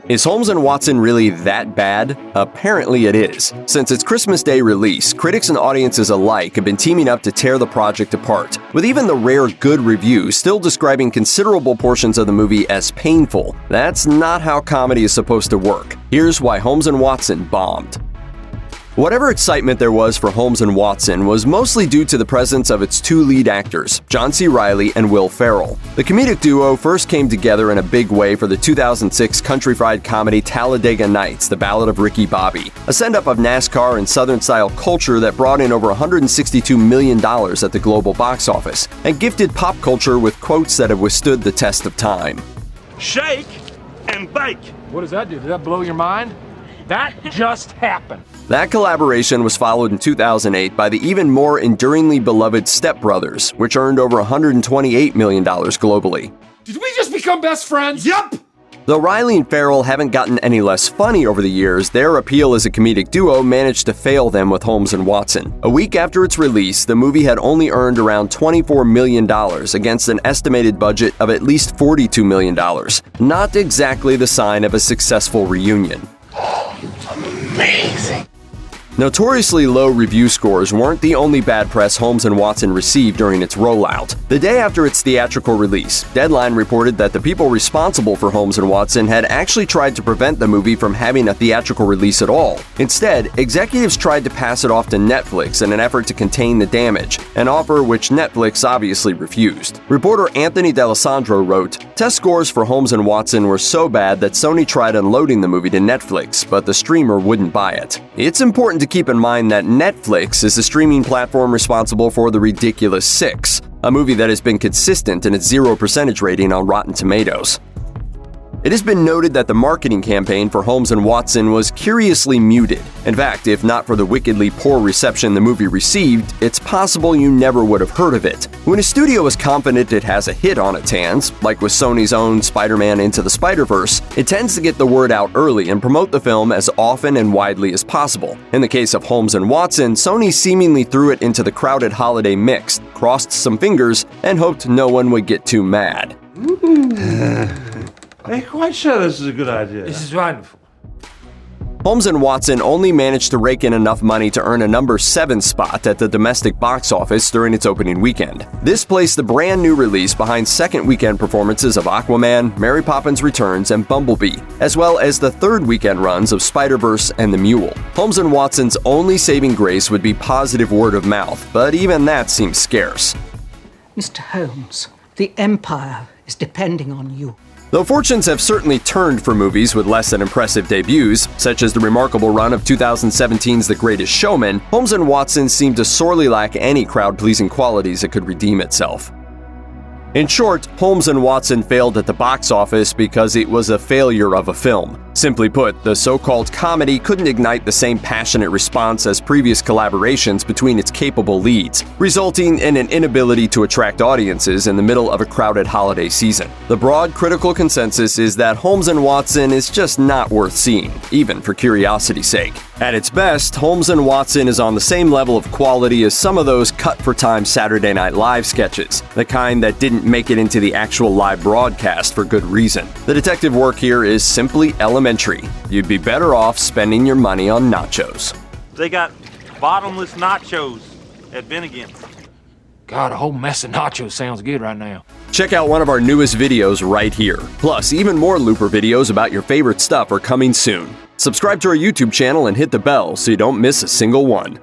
Is Holmes and Watson really that bad? Apparently it is. Since its Christmas Day release, critics and audiences alike have been teaming up to tear the project apart, with even the rare good reviews still describing considerable portions of the movie as painful. That's not how comedy is supposed to work. Here's why Holmes and Watson bombed. Whatever excitement there was for Holmes and Watson was mostly due to the presence of its two lead actors, John C. Reilly and Will Ferrell. The comedic duo first came together in a big way for the 2006 country-fried comedy Talladega Nights, the Ballad of Ricky Bobby, a send-up of NASCAR and Southern-style culture that brought in over $162 million at the global box office, and gifted pop culture with quotes that have withstood the test of time. Shake and bake. What does that do? Did that blow your mind? That just happened. That collaboration was followed in 2008 by the even more enduringly beloved Step Brothers, which earned over $128 million globally. Did we just become best friends? Yup! Though Reilly and Ferrell haven't gotten any less funny over the years, their appeal as a comedic duo managed to fail them with Holmes and Watson. A week after its release, the movie had only earned around $24 million against an estimated budget of at least $42 million. Not exactly the sign of a successful reunion. Amazing. Notoriously low review scores weren't the only bad press Holmes and Watson received during its rollout. The day after its theatrical release, Deadline reported that the people responsible for Holmes and Watson had actually tried to prevent the movie from having a theatrical release at all. Instead, executives tried to pass it off to Netflix in an effort to contain the damage, an offer which Netflix obviously refused. Reporter Anthony D'Alessandro wrote, "Test scores for Holmes and Watson were so bad that Sony tried unloading the movie to Netflix, but the streamer wouldn't buy it." It's important to keep in mind that Netflix is the streaming platform responsible for The Ridiculous Six, a movie that has been consistent in its 0% rating on Rotten Tomatoes. It has been noted that the marketing campaign for Holmes and Watson was curiously muted. In fact, if not for the wickedly poor reception the movie received, it's possible you never would have heard of it. When a studio is confident it has a hit on its hands, like with Sony's own Spider-Man Into the Spider-Verse, it tends to get the word out early and promote the film as often and widely as possible. In the case of Holmes and Watson, Sony seemingly threw it into the crowded holiday mix, crossed some fingers, and hoped no one would get too mad. I'm quite sure this is a good idea. This is wonderful. Holmes and Watson only managed to rake in enough money to earn a number 7 spot at the domestic box office during its opening weekend. This placed the brand new release behind second weekend performances of Aquaman, Mary Poppins Returns, and Bumblebee, as well as the third weekend runs of Spider-Verse and The Mule. Holmes and Watson's only saving grace would be positive word of mouth, but even that seems scarce. Mr. Holmes, the Empire is depending on you. Though fortunes have certainly turned for movies with less than impressive debuts, such as the remarkable run of 2017's The Greatest Showman, Holmes and Watson seemed to sorely lack any crowd-pleasing qualities that could redeem itself. In short, Holmes and Watson failed at the box office because it was a failure of a film. Simply put, the so-called comedy couldn't ignite the same passionate response as previous collaborations between its capable leads, resulting in an inability to attract audiences in the middle of a crowded holiday season. The broad critical consensus is that Holmes and Watson is just not worth seeing, even for curiosity's sake. At its best, Holmes and Watson is on the same level of quality as some of those cut-for-time Saturday Night Live sketches, the kind that didn't make it into the actual live broadcast for good reason. The detective work here is simply elementary. You'd be better off spending your money on nachos. They got bottomless nachos at Bennigan's. God, a whole mess of nachos sounds good right now. Check out one of our newest videos right here. Plus, even more Looper videos about your favorite stuff are coming soon. Subscribe to our YouTube channel and hit the bell so you don't miss a single one.